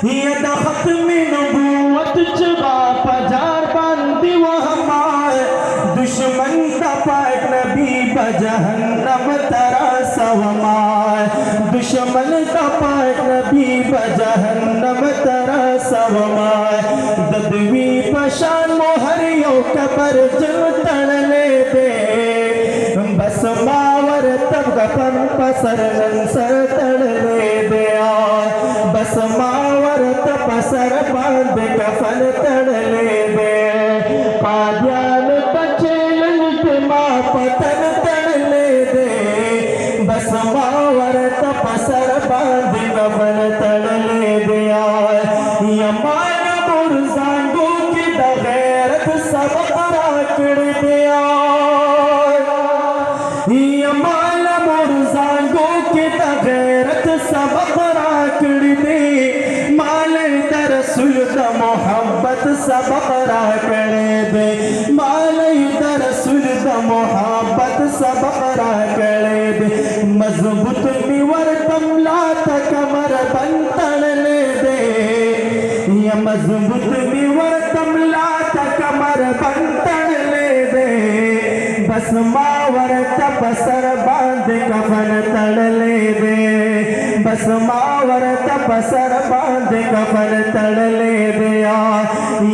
ये दखत में नबूवत चबा पजार बांधी वो हमारे दुश्मन का पाक नबी बजहन्नम तरा सवमाए दुश्मन का पाक नबी बजहन्नम तरा सवमाए ददवी पशान मोहरियों कबर जल तड़ले दे बस मावर तब गपन पसर सर तड़ले दे बस मावर तब पसर बांध कफन तड़ले दे कादियान बचेलन पे माँ पतन तड़ले दे बस मावर तब पसर बांध कफन तड़ले दे यमान मुर्जांगो की दगैरत सब राकड़ दिया यमान मुर्जांगो की दगैरत सब राकड़ दे माल दरसुल का मोहब्बत सब राकड़ दे माल दरसुल का मोहब्बत सब राकड़ दे मजबूत निवर कमला कमर बंतन ले दे मजबूत निवर कमला कमर बंतन ले दे बस मावर तपसर बांध कफन तड़ ले दे बस मावर तपसर बांध कफन तड़ ले दे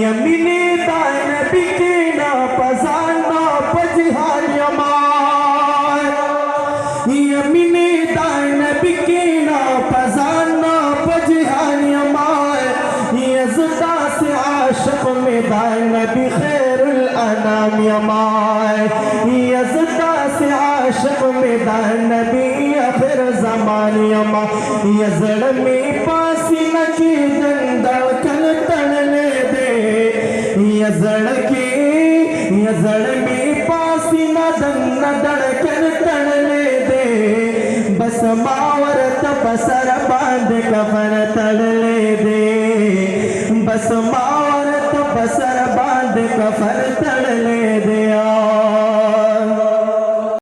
यमीनी दान बिकेना पजाना पजहार यमान यमीनी दान बिकेना पजाना पजहार यमान यज़दा से आशिक में दान भी खैरुल अनाम यमान यज़दा से आशिक में दान भी आखिर ज़मान यमान यज़ड़ में पासी न की दंदड़ कल तड़ले दे यज़ड़ में पासी न धड़कन तड़ले दे बस मावर तपसर बांध कफन तड़ले दे बस मावर तपसर बांध कफन तड़ले दे